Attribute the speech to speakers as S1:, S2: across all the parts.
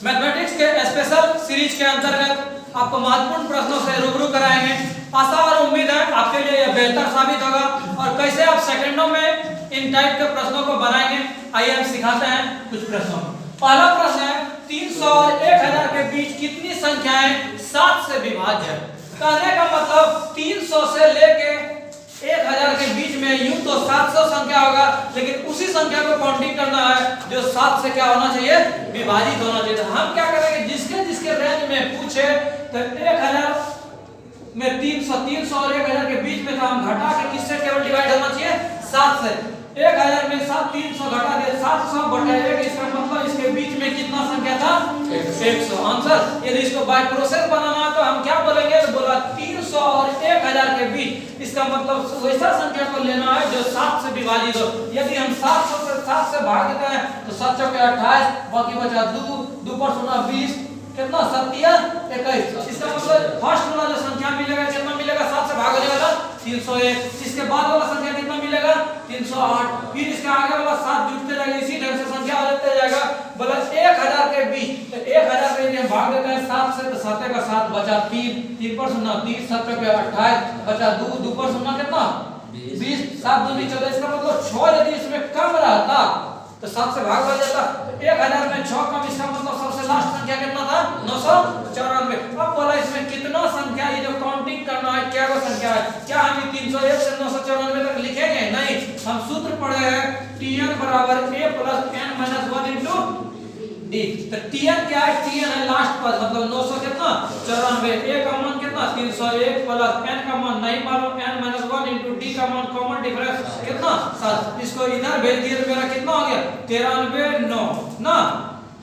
S1: Mathematics के special series के अंतर्गत आपको महत्वपूर्ण प्रश्नों से रूबरू कराएंगे। आशा और उम्मीद है आपके लिए यह बेहतर साबित होगा और कैसे आप सेकंडों में इन टाइप के प्रश्नों को बनाएंगे। आइए हम सिखाते हैं कुछ प्रश्नों। पहला प्रश्न है 300 और 1000 के बीच कितनी संख्याएं 7 से विभाज्य है। कहने का मतलब 300 से लेके 1000 के बीच में यूं तो 700 संख्या होगा, लेकिन उसी संख्या को काउंटिंग करना है जो 7 से क्या होना चाहिए, विभाजित होना चाहिए। तो हम क्या करेंगे, जिसके जिसके रेंज में पूछे तो 1000 में 300 और 1000 के बीच में, तो हम घटा के किससे केवल डिवाइड होना चाहिए, 7 से। 1000 में 300 घटा दिया 700/1, इसका मतलब इसके बीच में कितना संख्या था, 100। आंसर। यदि इसको बाय प्रोसेस बनाना है तो हम क्या बोलेंगे, तो बोला 300 और 1000 के बीच, इसका मतलब वैसा संख्या को लेना है जो 7 से विभाजित हो। यदि हम 700 से 7 से भाग देते हैं तो 7 चौके 28, बाकी बचा 2 पर 20, कितना 7 या 21। इसका मतलब फर्स्ट वाला जो संख्या मिलेगा कितना मिलेगा, 7 से भाग हो जाएगा 301। इसके बाद वाला संख्या कितना मिलेगा, 308। फिर इसके आगे वाला 7 जुड़ते जाएगा, इसी ढंग से संख्या होते जाएगा। बोला 1000 के बीच, तो 1000 में यदि भाग देते हैं 7 से, तो 7 का 7 बचा 3 पर 30, 7 चौके 28, बचा 2 पर 0 कितना 20, 7 दूनी 14। इसका मतलब 6 यदि इसमें कम रहता तो 7 से भाग हो जाता। 1000 में 6 कम, इसका मतलब सबसे लास्ट संख्या कितना था, 994। अब बोला इसमें कितना संख्या, ये जो काउंटिंग करना है क्या वो संख्या है। क्या हम 301 से 994 तक लिखेंगे, नहीं। हम सूत्र पढ़े हैं Tn बराबर a plus n minus 1 into d। तो Tn क्या है, Tn है लास्ट पद, मतलब 900 कितना 94। a का मान कितना 301 प्लस n का मान नहीं मालूम, n माइनस 1 इनटू d का मान कॉमन डिफरेंस कितना 7। इसको इधर भेज दिए तो मेरा कितना हो गया 93 9 ना,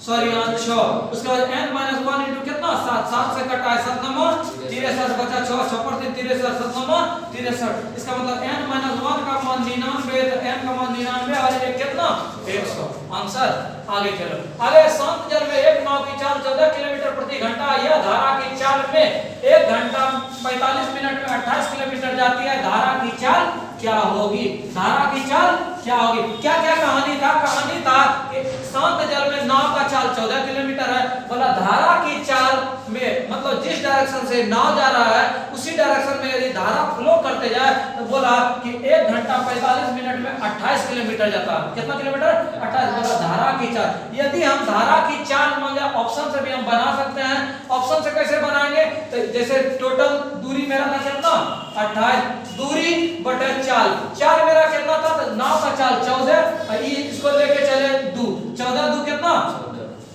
S1: सॉरी 6। उसके बाद n माइनस 1 इनटू कितना 7, 7 से कटा है 7 नंबर 63, बचा 6, 6 पर 3 63, 7 नंबर 63। इसका मतलब n माइनस 1 का मान 99, तो n का मान 99 और ये कितना 100। आंसर। आगे चलो, आगे शांत जल में एक नाव की चाल 14 किलोमीटर प्रति घंटा, यह धारा की चाल में 1 घंटा 45 मिनट में 28 किलोमीटर जाती है। धारा की चाल क्या होगी, धारा की चाल क्या होगी। क्या क्या कहानी था, कहानी था कि शांत जल में नाव का चाल 14 किलोमीटर है। बोला धारा की चाल में मतलब जिस डायरेक्शन से नाव जा रहा है उसी डायरेक्शन में यदि धारा फ्लो करते जाए तो बोला कि 1 घंटा 45 मिनट में 28 किलोमीटर जाता है। कितना किलोमीटर, 28। बोला धारा की चाल, यदि हम धारा की चाल मान लिया, ऑप्शन से भी हम बना सकते हैं। ऑप्शन से कैसे बनाएंगे, तो जैसे टोटल दूरी मेरा था कितना 28, दूरी बटे चाल, चाल मेरा कितना था, तो नाव का चाल 14, इसको लेके चले 2, 14 2 कितना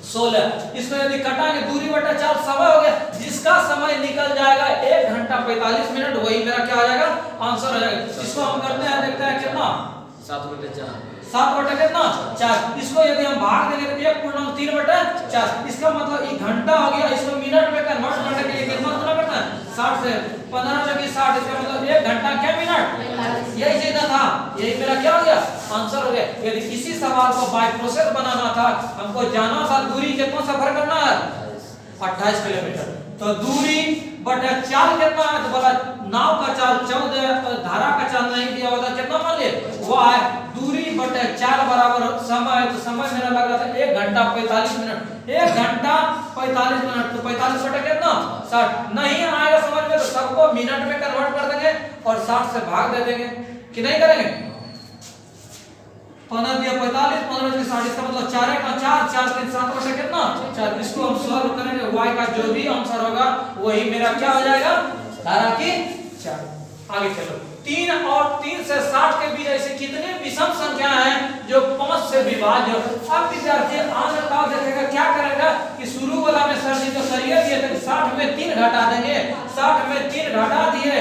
S1: 16। इसको यदि कटाएंगे दूरी बटा चाल समय हो गया, जिसका समय निकल जाएगा 1 घंटा 45 मिनट, वही मेरा क्या हो जाएगा, आंसर हो जाएगा। इसको हम करते हैं, देखते हैं कितना
S2: 7/4,
S1: 7 बटे कितना 4। इसको यदि हम भाग देंगे तो 1/3/4, इसका मतलब ये घंटा हो गया। इसको मिनट में कन्वर्ट करने के लिए कितना करना पड़ता है, 60 से 15 लगी 60, इसका मतलब 1 घंटा क्या मिनट, यही चाहिए था, यही मेरा क्या हो गया, आंसर हो गया। यदि इसी सवाल को बाय प्रोसेस बनाना था, हमको जाना था दूरी कितना सफर करना है 28 किलोमीटर, तो दूरी बटे चाल कितना है, तो बोला नाव का चाल 14, धारा का चाल नहीं दिया होता, कितना मान लिए वो है दूरी बटे चाल बराबर समय, तो समय मेरा लग रहा था 1 घंटा 45 मिनट। 1 घंटा 45 मिनट, तो 45 बटे कितना 60। नहीं आएगा समझ में तो सबको मिनट में कन्वर्ट कर देंगे और 60 से भाग दे देंगे कि नहीं करेंगे। 15 दिया 45, 15 से 60, इसका मतलब 4 का 4, 4 3 7 बटे कितना 4। इसको हम सॉल्व करेंगे, y का जो भी आंसर होगा वही मेरा क्या हो जाएगा, धारा की चाल। आगे चलो, 3 और 3 से 60 के बीच ऐसे कितने विषम संख्या हैं जो 5 से विभाज्य हो। अब विद्यार्थी आंसर का देखेगा, क्या करेगा कि शुरू वाला में सर जी तो सरिया दिए थे, 60 में 3 घटा देंगे, 60 में 3 घटा दिए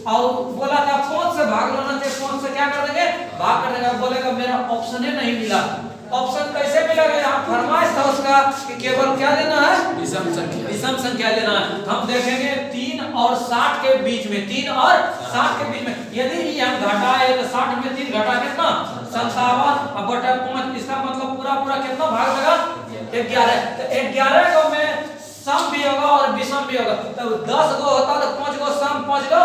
S1: और बोला था 5 से भाग लेना चाहिए, 5 से क्या कर देंगे, भाग कर देगा। बोलेगा मेरा ऑप्शन ही नहीं मिला। ऑप्शन कैसे मिलेगा, यहाँ फरमाइश था उसका कि केवल क्या देना है, विषम संख्या लेना है। हम देखेंगे 3 और 60 के बीच में, 3 और 60 के बीच में यदि हम घटाए तो 60 में 3 घटा कितना 57 और बटा 5, इसका मतलब पूरा पूरा कितना भाग लगा 11। तो 11 को में सम भी होगा और विषम भी होगा, तो 10 गो होता तो 5 गो सम 5 गो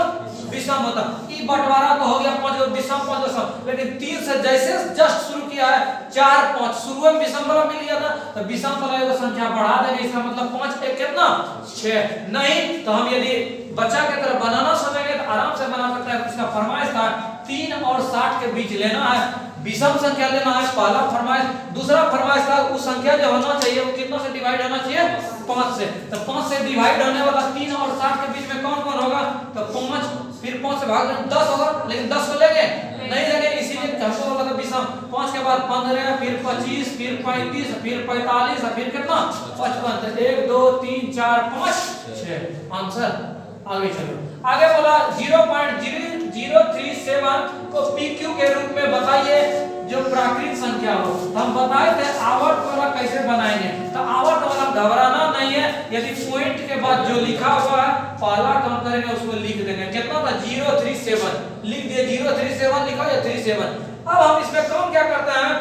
S1: विषम होता। ये बंटवारा तो हो गया 5 गो विषम 5 गो सम, लेकिन 3 से जैसे जस्ट शुरू किया है 4 5 शुरू में विषम फलक मिल गया था, तो विषम फलक की संख्या बढ़ा देंगे, इसका मतलब 5 एक कितना 6। नहीं तो हम यदि बच्चा की तरह बनाना समझेंगे तो आराम से बना सकते हैं। इसका फरमाइश था 3 और 60 के बीच लेना है, विषम संख्या लेना है, पहला फरमाइश। दूसरा फरमाइश था उस संख्या जो होना चाहिए वो कितना से डिवाइड होना चाहिए 5 से। तो 5 से डिवाइड होने वाला 3 और 60 के बीच में कौन कौन होगा, तो 5 फिर 5 से भाग दें 10 होगा, लेकिन 10 को लेंगे नहीं लेंगे, इसीलिए हमको बोला था विषम। 5 के बाद 15 फिर 25 फिर 35 फिर 45 फिर कितना 55। तो 1 2 3 4 5 6 आंसर। आगे चलो, आगे बोला 0.0037 को PQ के रूप में बताइए जो प्राकृत संख्या हो। हम बताए थे आवर्त वाला कैसे बनाएंगे, तो आवर्त वाला घबराना नहीं है, यदि पॉइंट के बाद जो लिखा हुआ है पहला काम करेंगे उसको लिख देंगे। कितना था 037 लिख दिए, 037 लिखा या 37। अब हम इसमें काम क्या करते हैं,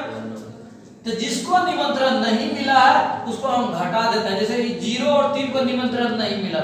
S1: तो जिसको निमंत्रण नहीं मिला है उसको हम घटा देते हैं। जैसे 0 और 3 को निमंत्रण नहीं मिला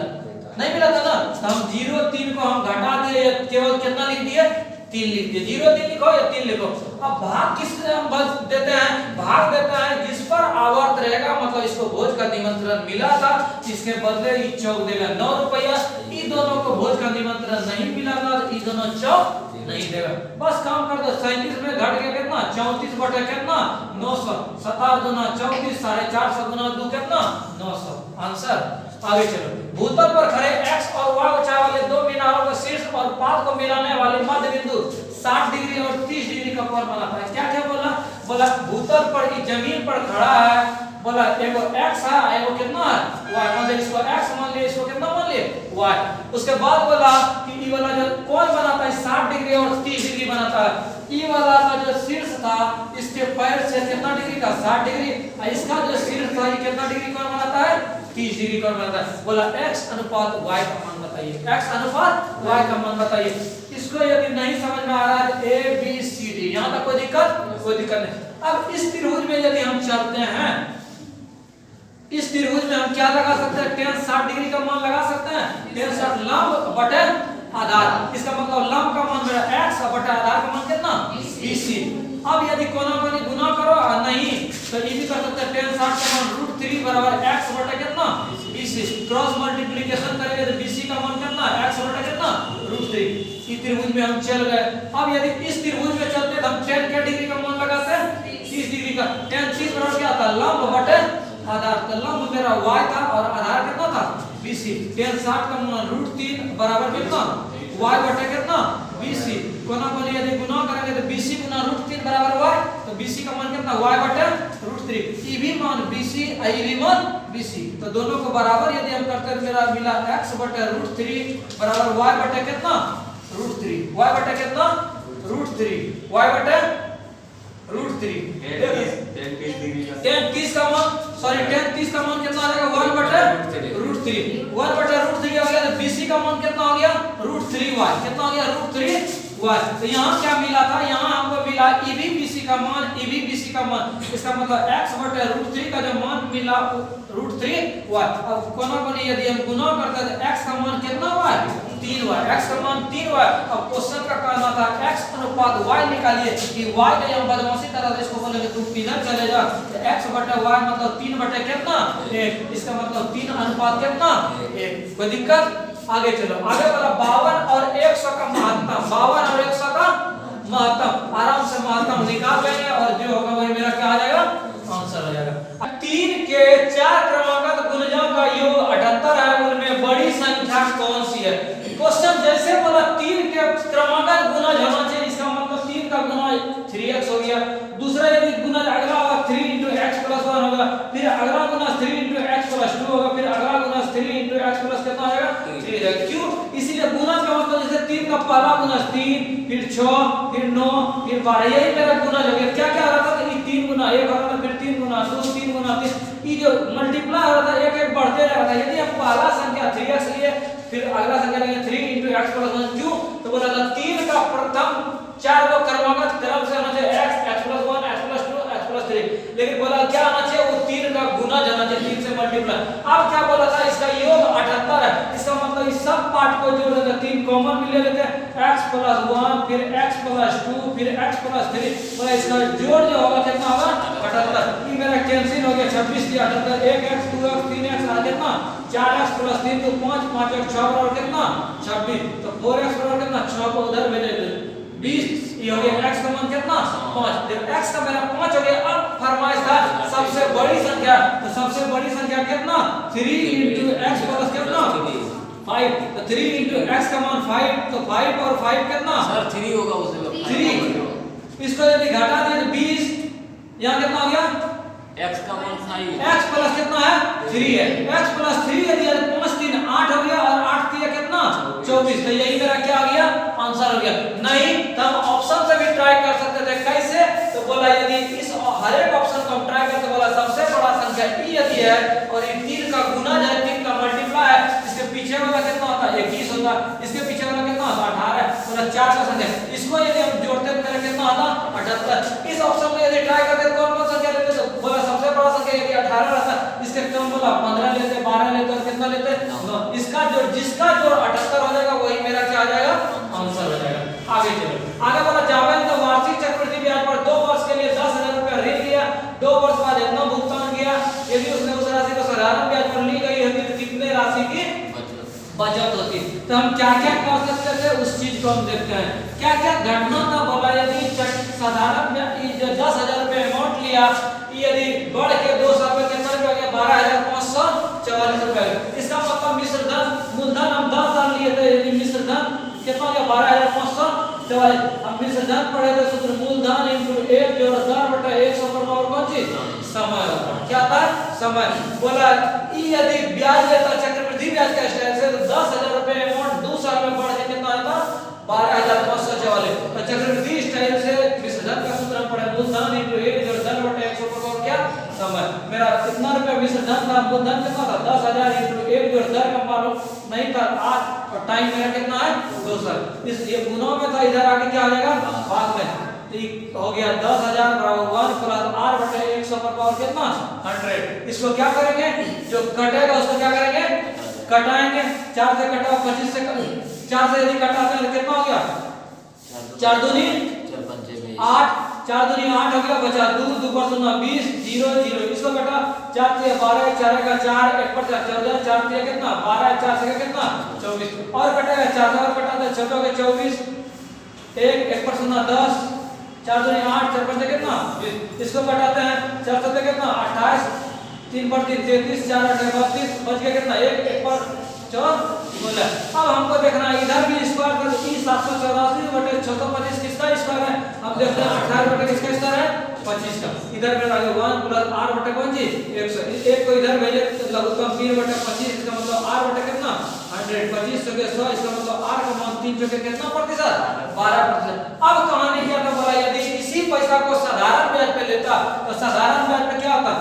S1: था ना, तो हम 0 3 को हम घटा दिए, केवल कितना लिख दिए 3 लिख दिए। 0 3 लिखो या 3 लिखो। अब भाग किससे हम बस देते हैं, भाग देता है जिस पर आवर्त रहेगा, मतलब इसको भोज का निमंत्रण मिला था, इसके बदले ये चौक देगा 9 रुपया। इ दोनों को भोज का निमंत्रण नहीं मिला था, इ दोनों चौक नहीं देगा। बस काम कर दो, 37 में घट गया कितना 34 बटे कितना 900, 7 दूना 34, 450 गुना 2 कितना 900 आंसर। आगे चलो, भूतल पर खड़े x और y ऊंचाई वाले दो मीनारों के शीर्ष और पाद को मिलाने वाले मध्य बिंदु 60 डिग्री और 30 डिग्री का कोण बनाता है। क्या क्या बोला, बोला भूतल पर की जमीन पर खड़ा है, बोला एगो x है एगो कितना है y, मतलब इसको x मान लिए, इसको कितना मान लिए y। उसके बाद बोला कि ई वाला जो कोण बनाता है 60 डिग्री और 30 डिग्री बनाता है। ई वाला का जो शीर्ष था इसके पैर से कितना डिग्री का 60 डिग्री, और इसका जो शीर्ष था ये कितना डिग्री कोण बनाता है 30 डिग्री कोण बनाता है। बोला x अनुपात y का मान बताइए, x अनुपात y का मान बताइए। इसको यदि नहीं समझ में आ रहा है तो a b c d, यहां तक कोई दिक्कत नहीं। अब इस त्रिभुज में यदि हम चलते हैं, इस त्रिभुज में हम क्या लगा सकते हैं, tan 60 डिग्री का मान लगा सकते हैं, tan 60 लंब बटे आधार। इसका मतलब लंब का मान मेरा x बटे आधार का मान कितना BC। अब यदि कोना कोनी गुना करो नहीं तो ये भी कर सकते हैं, tan 60 का मान √3 बराबर x बटे कितना BC। क्रॉस मल्टीप्लिकेशन करेंगे तो BC का मान कितना x बटे कितना √3। इस त्रिभुज में हम चल गए। अब यदि इस त्रिभुज में चलते तो हम tan के डिग्री का मान लगाते हैं 30 डिग्री का। tan 30 बराबर क्या था, लंब बटे आधार। तो लंब मेरा y था और आधार कितना था BC। tan 60 का मान √3 बराबर कितना y बटे कितना BC। कोना कोनी यदि गुना करेंगे तो BC गुना √3 बराबर y, तो BC का मान कितना y बटे √3। ये भी मान BC और ये भी मान BC, तो दोनों को बराबर यदि हम करते हैं मेरा मिला x बटे √3 बराबर y बटे कितना √3, y बटे कितना √3, y बटे √3। tan 30 का मान कितना आ जाएगा 1 बटे √3, 1 बटे √3 आ गया। तो BC का मान कितना आ गया √3y, कितना आ गया √3y। तो यहाँ क्या मिला था, यहाँ हमको मिला EB BC का मान, EB BC का मान। इसका मतलब x बटे √3 का जो मान मिला √3y। अब कोना कोनी यदि हम गुना करते हैं तो x का मान कितना y 3y, x का मान 3y। अब क्वेश्चन का कहना था x अनुपात y निकालिए, कि y का हम बदमाशी करा था, इसको बोलेंगे तू किधर चले जा, तो x बटे y मतलब 3 बटे कितना 1, इसका मतलब 3 अनुपात कितना 1। कोई दिक्कत, आगे चलो। आगे वाला 52 और 100 का महत्तम, 52 और 100 का महत्तम, आराम से महत्तम निकाल लेंगे और जो होगा वही मेरा क्या आ जाएगा आंसर हो जाएगा। 3 के 4 क्रमांकित गुणजों का योग 78 है, उनमें बड़ी संख्या कौन सी है। क्वेश्चन जैसे बोला 3 के क्रमांकित गुणज होना चाहिए, इसका मतलब 3 का गुना 3x हो गया। दूसरा यदि गुणज अगला होगा 3 × x + 1 होगा, फिर अगला गुना 3 × x + 2 होगा, फिर अगला गुना 3 × x + कितना आएगा 3 आएगा। क्यों, इसीलिए गुणज का मतलब जैसे 3 का पहला गुना 3, फिर 6, फिर 9, फिर 12, यही मेरा गुणज हो गया। क्या क्या आ रहा था, ये 3 गुना 1 हो रहा था, फिर 3 गुना 2, 3 गुना 3, ये जो मल्टीप्लाई हो रहा था एक एक बढ़ते रह रहा था। यदि हम पहला संख्या 3x लिए, फिर अगला संख्या लेंगे 3 × x + 1। क्यों, तो बोला था 3 का प्रथम 4 को क्रमागत क्रम से होना चाहिए x + 1 x + 2 x + 3, लेकिन बोला क्या आना चाहिए, वो 3 का गुना जाना चाहिए, 3 से मल्टीप्लाई। अब क्या बोला था, इसका योग 78 है, इसका मतलब इस सब पार्ट को जोड़ देते 3 कॉमन भी ले लेते हैं, x + 1 फिर x + 2 फिर x + 3, बोला इसका जोड़ जो होगा कितना होगा 26 दिया 1x 2x 3x आ कितना 4x + 3 तो 5 5x 6 बराबर कितना 26 तो 4x बराबर कितना 6 को उधर भेज दे 20 ये हो गया x का मान कितना 5 जब x का मेरा 5 हो गया अब फरमाइश था सबसे बड़ी संख्या तो सबसे बड़ी संख्या कितना 3 x + कितना 5 तो 3 x का मान 5 तो 5 और 5 कितना
S2: सर 3 होगा उसमें
S1: 3 इसको यदि घटा दें तो 20 यहाँ कितना हो गया
S2: x का मान 5
S1: x प्लस कितना है 3 है x प्लस 3 यदि 5 3 8 हो गया और 8 3 कितना 24 तो यही मेरा क्या आ गया आंसर हो गया नहीं तो हम ऑप्शन से भी ट्राई कर सकते थे कैसे तो बोला यदि इस हर एक ऑप्शन को हम ट्राई करते बोला सबसे बड़ा संख्या e यदि है और ये 3 का गुना है 3 का मल्टीप्लाई है इसके पीछे वाला कितना होता है 21 होता इसके पीछे वाला कितना होता 18 बोला 4 का संख्या इसको यदि हम जोड़ते तो मेरा कितना आता 78 इस ऑप्शन में यदि ट्राई करते तो कौन कौन संख्या लेते तो बोला सबसे बड़ा संख्या यदि 18 रहता इसके कम बोला 15 लेते 12 लेते और कितना लेते 9 इसका जो जिसका जो 78 हो जाएगा वही मेरा क्या आ जाएगा आंसर हो जाएगा आगे चलो आगे बोला जावेद ने वार्षिक चक्रवृद्धि ब्याज पर 2 वर्ष के लिए 10,000 रुपया ऋण लिया 2 वर्ष बाद इतना भुगतान किया यदि उसने उस राशि को साधारण ब्याज पर ली गई होती तो कितने राशि की बचत होती तो हम क्या क्या कर सकते थे उस चीज को हम देखते हैं क्या क्या घटना था बोला यदि साधारण जो 10,000 रुपया अमाउंट लिया यदि बढ़ के 2 साल में कितना रुपया गया 12,544 रुपया इसका मतलब मिश्र धन मूलधन हम 10 साल लिए थे यदि मिश्र धन कितना गया 12,544 हम मिश्र धन पढ़े थे सूत्र मूलधन * 1 जोड़ 10/100 पर पावर कौन चीज समय क्या था समय बोला यदि ब्याज लेता चक्रवृद्धि ब्याज का स्टाइल से तो 10,000 रुपए अमाउंट 2 साल में बढ़ के कितना आता 12,544 तो चक्रवृद्धि स्टाइल से मिश्र धन का सूत्र हम पढ़े मूलधन * 1 जोड़ 10/100 पर पावर क्या समय मेरा कितना रुपया मिश्र धन था मूलधन कितना था 10,000 * 1 जोड़ 10 का मालूम नहीं था आज और टाइम मेरा कितना है 2 साल इस ये गुणों में था इधर आके क्या आ जाएगा भाग में हो गया 10,000 बराबर 1 प्लस r/100 पर पावर कितना 100 इसको क्या करेंगे जो कटेगा उसको क्या करेंगे कटाएंगे 4 से कटाओ 25 से 4 से यदि कटाते हैं तो कितना हो गया 4 दूनी 8 4 दूनी 8 हो गया बचा 2 2 पर 0 20 0 0 इसको कटा 4 से 12 4 का 4 1 पर 14 4 से कितना 12 4 से कितना 24 और कटेगा 4 से और कटाते हैं 6 के 24 1 पर 0 10 4 दूनी 8 4 पर कितना इसको कटाते हैं 4 से कितना 28 3 पर 3 33 4 8 32 बच गया कितना 1 पर 4 बोला अब हमको देखना है इधर भी स्क्वायर कर 784/625 किसका स्क्वायर है हम देखते हैं 18 किसका स्क्वायर है 25 का इधर में आगे 1 प्लस r कौन जी 100 एक को इधर भेजे लघुत्तम 3/25 इसका मतलब r कितना 100 25 के 100 इसका मतलब r का मान 3 के कितना प्रतिशत 12%। अब कहानी क्या था बोला यदि इसी पैसा को साधारण ब्याज पे लेता तो साधारण ब्याज पे क्या होता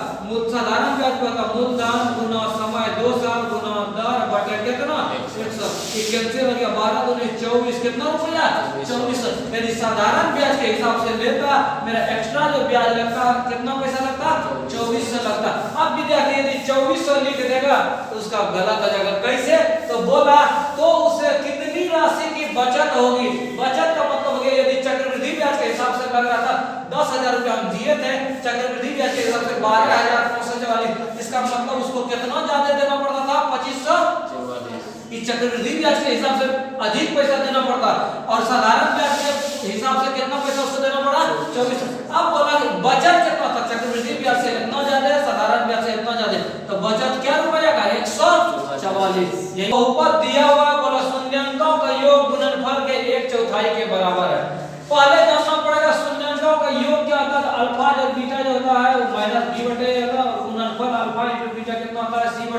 S1: साधारण ब्याज पे होता मूलधन गुना समय 2 साल गुना दर बटे कितना 100 ये कैंसिल हो गया 12 दूनी 24 कितना रुपया 2400 यदि साधारण ब्याज के हिसाब से लेता मेरा एक्स्ट्रा जो ब्याज लगता कितना पैसा लगता 2400 लगता। अब विद्यार्थी यदि 2400 लिख देगा तो उसका गलत हो जाएगा कैसे तो बोला तो उसे कितनी राशि की बचत होगी बचत का मतलब हो गया यदि चक्रवृद्धि ब्याज के हिसाब से लग रहा था 10,000 रुपया हम दिए थे चक्रवृद्धि ब्याज के हिसाब से 12,544 इसका मतलब उसको कितना ज्यादा देना पड़ता था 2544 इस चक्रवृद्धि ब्याज के हिसाब से अधिक पैसा देना पड़ता और साधारण ब्याज के हिसाब से कितना पैसा उसको देना पड़ा 2400। अब बोला कि बचत कितना था चक्रवृद्धि ब्याज से इतना ज्यादा साधारण ब्याज से इतना ज्यादा तो बचत क्या रुपया का 144 यही बहुपद दिया हुआ बोला शून्यांकों का योग गुणनफल के 1/4 के बराबर है। पहले जानना पड़ेगा शून्यांकों का योग क्या होता है अल्फा और बीटा जो होता है वो -b/a और गुणनफल अल्फा * बीटा कितना होता है c/1।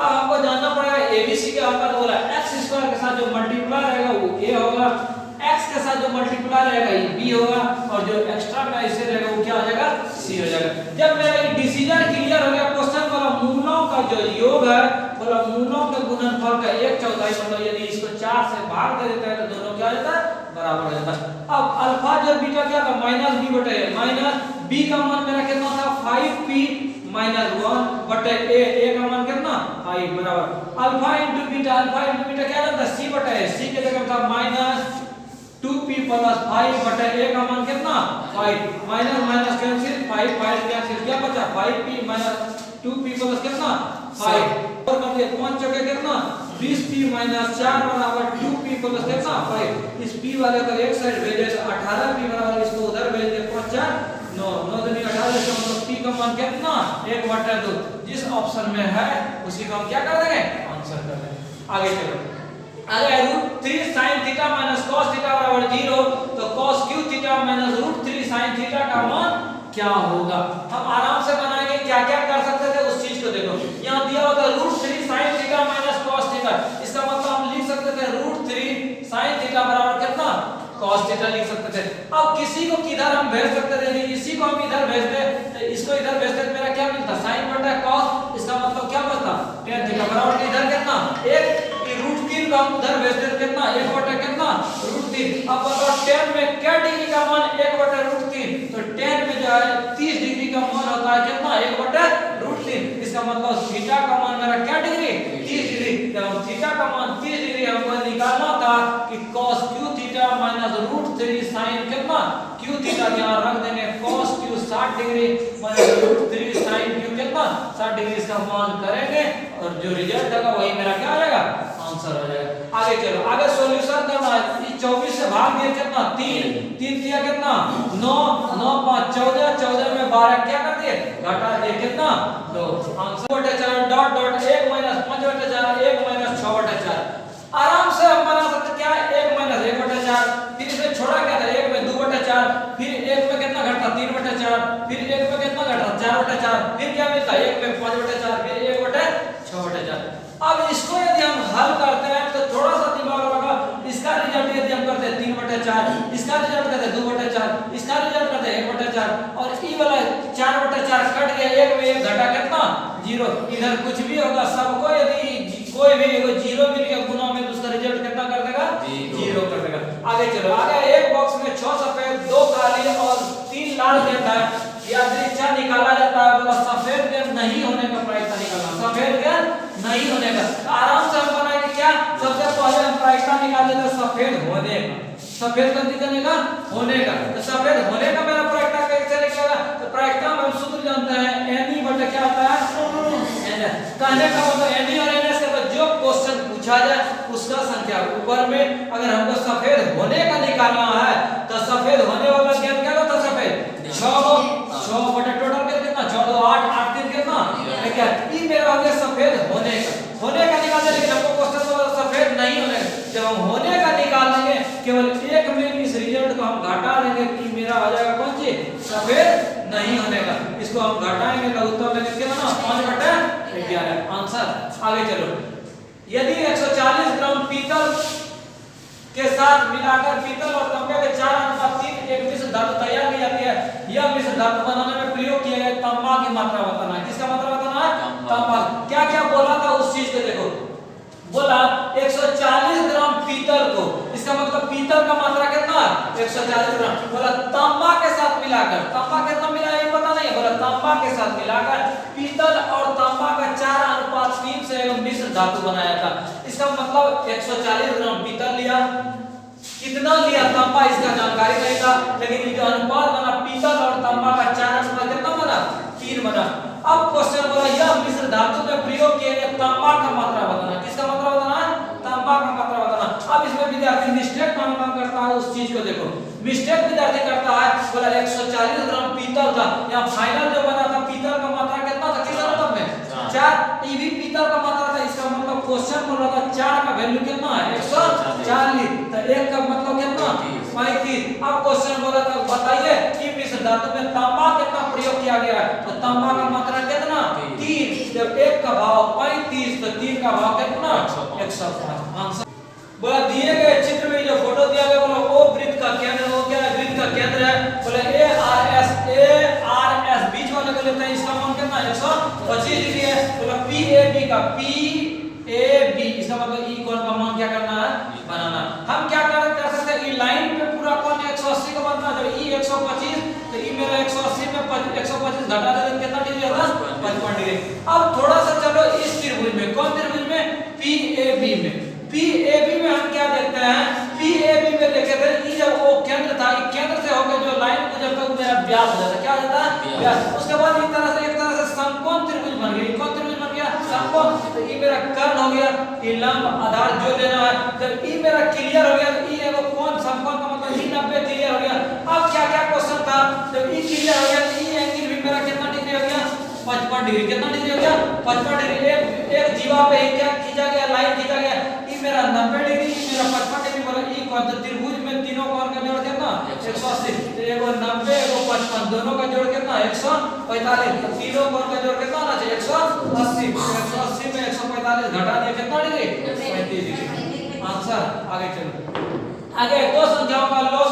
S1: अब हमको जानना पड़ेगा abc क्या होता है तो बोला x² के साथ जो मल्टीप्लाई रहेगा वो a होगा x के साथ जो मल्टीप्लाई रहेगा ये b होगा और जो एक्स्ट्रा में इसे रहेगा वो क्या हो जाएगा c हो जाएगा। जब मेरा ये डिसीजन क्लियर हो गया क्वेश्चन वाला मूलों का जो योग है बोला मूलों के गुणनफल का 1/4 मतलब यदि इसको 4 से भाग दे देता है तो दोनों क्या हो जाता है बराबर हो जाता है। अब अल्फा जो बीटा क्या था -b/a b का मान मेरा कितना था 5p - 1/a a का मान कितना 5 बराबर अल्फा * बीटा क्या था c/a c के जगह था 2p प्लस 5 बटे a का मान कितना 5 माइनस माइनस कैंसिल 5 5 कैंसिल क्या बचा 5p माइनस 2p प्लस कितना 5 और कर दिया 5 चौके कितना 20p माइनस 4 बराबर 2p प्लस कितना 5 इस p वाले को एक साइड भेजे तो 18p बराबर इसको उधर भेज दे 5 4 9 9 दूनी 18 इसका मतलब p का मान कितना 1/2 जिस ऑप्शन में है उसी को हम क्या कर देंगे आंसर कर देंगे। आगे चलो आगे √3 sin theta minus cos theta बराबर 0 तो cos q theta minus √3 sin theta का मान क्या होगा। हम आराम से बनाएंगे क्या क्या कर सकते थे उस चीज को देखो यहां दिया होता √3 sin theta minus cos theta इसका मतलब हम लिख सकते थे √3 sin थीटा बराबर कितना cos थीटा लिख सकते थे। अब किसी को किधर हम भेज सकते थे नहीं इसी को हम इधर भेज दे तो इसको इधर भेजते तो मेरा क्या मिलता sin बटा cos इसका मतलब क्या बचता tan थीटा बराबर इधर कितना 1 √3 का हम उधर भेज देते कितना 1 बटा कितना √3 अब बताओ tan में क्या डिग्री का मान 1 बटा √3 तो tan में जो है 30 डिग्री का मान होता है कितना 1 बटा √3 इसका मतलब थीटा का मान मेरा क्या डिग्री 30 डिग्री जब थीटा का मान 30 डिग्री हमको निकालना था कि cos q theta minus √3 sin कितना q थीटा यहां रख देंगे cos q 60 degree minus √3 sin q कितना 60 डिग्री इसका मान करेंगे और जो रिजल्ट आएगा वही मेरा क्या आ जाएगा आंसर हो जाएगा। आगे चलो आगे सॉल्यूशन करना है 24 से भाग दिया कितना 3 3 दिया कितना 9 9 5 14 14 में 12 क्या कर दिए घटा दिए कितना 2 आंसर बटे 4 डॉट डॉट 1 माइनस 5 बटे 4 1 माइनस 6 बटे 4 आराम से हम बना सकते क्या 1 माइनस 1 बटे 4 फिर इसे छोड़ा क्या था 1 में 2 बटे 4 फिर 1 में कितना घटा 3 बटे 4 फिर 1 में कितना घटा 4 बटे 4 फिर क्या मिलता 1 में 5 बटे 4 फिर 1 बटे 6 बटे 4। अब इसको यदि हम हल करते हैं तो थोड़ा सा दिमाग लगा इसका रिजल्ट यदि हम करते हैं 3 बटे 4 इसका रिजल्ट करते हैं 2 बटे 4 इसका रिजल्ट करते हैं 1 बटे 4 और ई वाला 4 बटे 4 कट गया 1 में 1 घटा कितना 0 इधर कुछ भी होगा सबको यदि कोई भी जीरो मिल गया गुना में तो उसका रिजल्ट कितना कर देगा 0 कर देगा। आगे चलो आगे एक बॉक्स में 6 सफेद 2 काली और 3 लाल गेंद है यादृच्छा निकाला जाता है बोला सफेद गेंद नहीं होने का प्रायिकता निकालना सफेद गेंद नहीं होने का आराम से हम बनाएंगे क्या सबसे पहले हम प्रायिकता निकाल लेते सफेद होने का सफेद का निकलने का होने का तो सफेद होने का मेरा प्रायिकता कैसे निकलेगा तो प्रायिकता में हम सूत्र जानते हैं एन बटा क्या होता है एन कहने का मतलब एन और एन से जो क्वेश्चन पूछा जाए उसका संख्या ऊपर में अगर हमको सफेद होने का निकालना है तो सफेद होने वाला गेंद क्या होता है सफेद 6 बटे टोटल कितना 6 2 8 8 3 कितना क्या ये मेरा हो गया सफेद होने का निकालना लेकिन हमको क्वेश्चन बोला सफेद नहीं होने जब हम होने का निकाल लेंगे केवल एक में इस रिजल्ट को हम घटा लेंगे कि मेरा आ जाएगा कौन चीज सफेद नहीं होने का इसको हम घटाएंगे तो उत्तर लेंगे कितना 5 बटे 11 आंसर। आगे चलो यदि 140 ग्राम पीतल के साथ मिलाकर पीतल और तांबे के 4:3 एक मिश्र धातु तैयार की जाती है यह मिश्र धातु बनाने में प्रयोग किया गया तांबा की मात्रा बताना है किसका मात्रा बताना है तांबा क्या क्या बोला था उस चीज को देखो बोला 140 ग्राम पीतल को इसका मतलब पीतल का मात्रा कितना है 140 ग्राम बोला तांबा के साथ मिलाकर तांबा कितना मिला ये पता नहीं बोला तांबा के साथ मिलाकर पीतल और तांबा का 4:3 से एक मिश्र धातु बनाया था इसका मतलब 140 ग्राम पीतल लिया कितना लिया तांबा इसका जानकारी नहीं था लेकिन जो अनुपात बना पीतल और तांबा का 4:3 कितना बना 3 बना। अब क्वेश्चन बोला यह मिश्र धातु में प्रयोग किए गए तांबा का मात्रा बताना किसका मात्रा बताना तांबा का मात्रा बताना। अब इसमें विद्यार्थी मिस्टेक काम करता है उस चीज को देखो मिस्टेक विद्यार्थी करता है बोला 140 ग्राम पीतल था यहाँ फाइनल जो बना था पीतल का मात्रा कितना था किस मतलब में 4 ये भी पीतल का मात्रा था इसका मतलब क्वेश्चन बोल रहा था 4 का वैल्यू कितना है 140 तो 1 का मतलब कितना 35। अब क्वेश्चन बोला था बताइए कि मिश्र धातु में तांबा कितना प्रयोग किया गया है तो तांबा का मात्रा कितना 3 जब 1 का भाव 35 तो 3 का भाव कितना 105 आंसर। बोला दिए गए चित्र में जो फोटो दिया गया बोला वो वृत्त का केंद्र हो गया वृत्त का केंद्र है बोला ए आर एस बीच वाले को लेते हैं इसका मान कितना 125 डिग्री है बोला पी ए बी का पी ए बी इसका मतलब ई कोण का मान क्या करना है बनाना। हम क्या कर सकते हैं ई लाइन पे पूरा कोण 180 का बनता है जब ई 125 तो ई मेरा 180 में 125 घटा दे कितना डिग्री होगा 55 डिग्री। अब थोड़ा सा चलो इस त्रिभुज में कौन त्रिभुज में पी ए बी में हम क्या देखते हैं पी ए बी में देखे थे ये जब वो केंद्र था, ये केंद्र से होकर जो लाइन गुजरता है मेरा व्यास हो जाता है। क्या हो जाता है? व्यास। उसके बाद एक तरह से समकोण त्रिभुज बन गया। कौन त्रिभुज बन गया? समकोण। तो ये मेरा कर्ण हो गया, ये लंब आधार जो लेना है। जब ये मेरा क्लियर हो गया तो ये एगो कोण समकोण का मतलब ये 90 क्लियर हो गया। अब क्या क्या क्वेश्चन था? जब ये क्लियर हो गया तो ये एंगल भी मेरा कितना डिग्री हो गया? 55 डिग्री। कितना डिग्री हो गया? 55 डिग्री। एक जीवा पे ही क्या खींचा गया? लाइन खींचा गया। ये मेरा 90 डिग्री, ये मेरा 55 डिग्री बोला। ये कौन सा त्रिभुज में तीनों कोण का जोड़ कितना? 180। तो एगो 90 एगो 55 दोनों का जोड़ कितना? 145। तीनों कोण का जोड़ कितना होना चाहिए? 180। 180 में 145 घटा दिया कितना डिग्री? 35 डिग्री। आंसर। आगे चलो। आगे दो संख्याओं का लॉग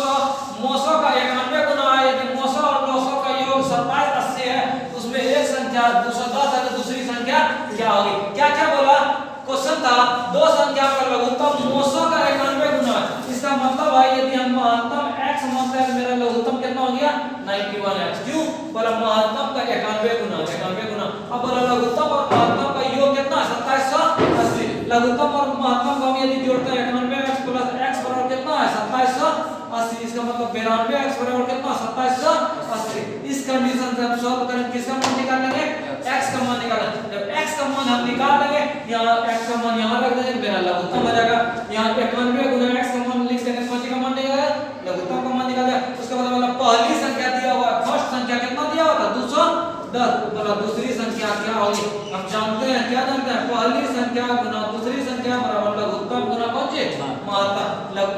S1: मोसो का 91 गुना है। यदि मोसो और लोसो का योग 27 80 है, उसमें एक संख्या 210 है तो दूसरी संख्या क्या होगी? क्या क्या बोला? क्वेश्चन था दो संख्या का लघुत्तम मोसो का 91 गुना। इसका मतलब है यदि हम महत्तम x मानते हैं मेरा लघुत्तम कितना हो गया? 91x। क्यों? बोला महत्तम का 91 गुना, 91 गुना। अब बोला लघुत्तम और महत्तम का योग कितना? 2780। लघुत्तम और महत्तम को हम यदि जोड़ते हैं 91x प्लस x बराबर कितना है? 2780। इसका मतलब 92x बराबर कितना? 2780। इस कंडीशन से हम सॉल्व करेंगे, किसका मान निकालेंगे? x का मान निकालेंगे। जब x का मान हम निकाल लेंगे, यहाँ x का मान यहाँ रख देंगे, मेरा लघुत्तम हो जाएगा। यहाँ 91 गुना x का मान लिख देंगे, कौन सी का मान निकालेगा? लघुत्तम का मान निकालेगा। उसके बाद वाला पहली संख्या दिया हुआ है, फर्स्ट संख्या कितना दिया हुआ था? 210। बोला दूसरी संख्या क्या होगी? हम जानते हैं, क्या जानते हैं? पहली संख्या गुना दूसरी संख्या बराबर लघुत्तम गुना कौन सी? महत्तम।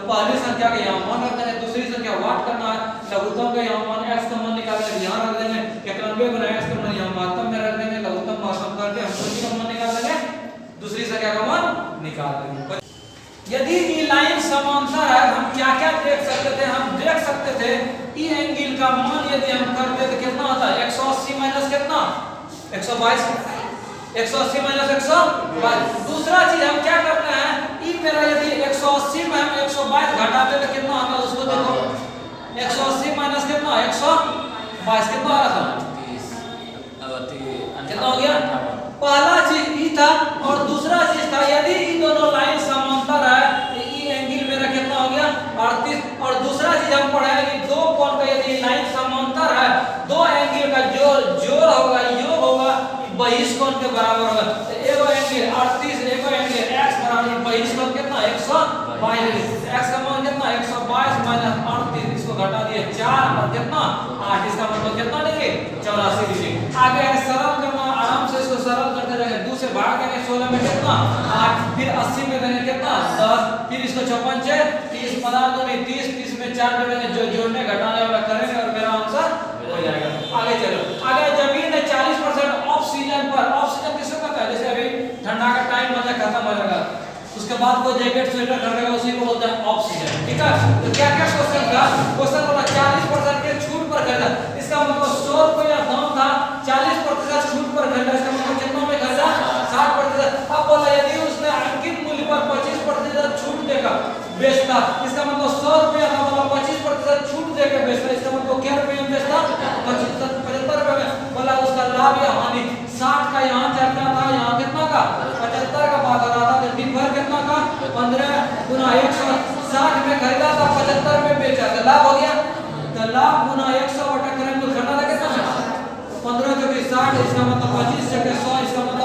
S1: पहली संख्या का यहाँ मान रख देंगे, दूसरी संख्या वाट करना है। लघुत्तम का यहाँ मान x का मान निकालेंगे, यहाँ रख देंगे 91 गुना x का मान यहाँ महत्तम में रख देंगे। लघुत्तम महत्तम करके हम कौन सी का मान निकाल देंगे? दूसरी संख्या का मान निकाल देंगे। यदि ये लाइन समांतर है, हम क्या क्या देख सकते थे? हम देख सकते थे ई एंगल का मान यदि हम करते तो कितना होता है? 180 माइनस कितना? 122। 180 माइनस 122। दूसरा चीज हम क्या करते हैं? ई मेरा यदि 180 में हम 122 घटाते तो कितना आता है? उसको देखो। 180 माइनस कितना? 122 कितना आ रहा था? कितना हो गया? पहला चीज ई था और दूसरा चीज था यदि ई दोनों लाइन समांतर है तो ई एंगल मेरा कितना हो गया? 38। और दूसरा चीज हम पढ़े कि दो कोण का यदि लाइन समांतर है, दो एंगल का जोड़ होगा, योग होगा, बहिष कोण के बराबर होगा। तो एगो एंगल 38, एगो एंगल x बराबर बहिष कोण कितना? 122। x का मान कितना? 122 माइनस 38, इसको घटा दिए 4 और कितना? 8। इसका मतलब कितना डिग्री? 84 डिग्री। आगे है सरल करना, आराम से इसको सरल करते जाएंगे। 2 से भाग देंगे 16 में कितना? 8। फिर 80 में देंगे कितना? 10। फिर इसको 56 से 30 15 दूनी 30, 30 में 4 जोड़ेंगे, जो जोड़ने घटाने वाला करेंगे और मेरा आंसर हो जाएगा। आगे चलो। आगे जमीन है 40% ऑफ सीजन पर। ऑफ सीजन किसको कहता है? जैसे अभी ठंडा का टाइम मतलब खत्म हो जाएगा, उसके बाद कोई जैकेट स्वेटर खरीदेगा, उसी को बोलते हैं ऑफ सीजन। ठीक है? तो क्या क्या क्वेश्चन था? क्वेश्चन बोला 40% के छूट पर खरीदा। इसका मतलब 100 रुपया दाम था, 40% छूट पर खरीदा। इसका मतलब कितना में खरीदा? 60%। अब बोला यदि उसने अंकित मूल्य पर 25% छूट देकर बेचता, इसका मतलब 100 रुपया था, बोला 25% छूट देकर बेचता। इसका मतलब क्या रुपये में बेचता? 75 रुपये में। बोला उसका लाभ या हानि 60 का यहाँ चर्चा था, यहाँ कितना का? 75 का बात आ रहा था। दिन भर कितना का? 15 गुना 160 में खरीदा था, 75 में बेचा, तो लाभ हो गया। तो लाभ गुना 100 बटा करेंगे तो घटा था कितना? 15 जो कि 60, इसका मतलब 25 से 100, इसका मतलब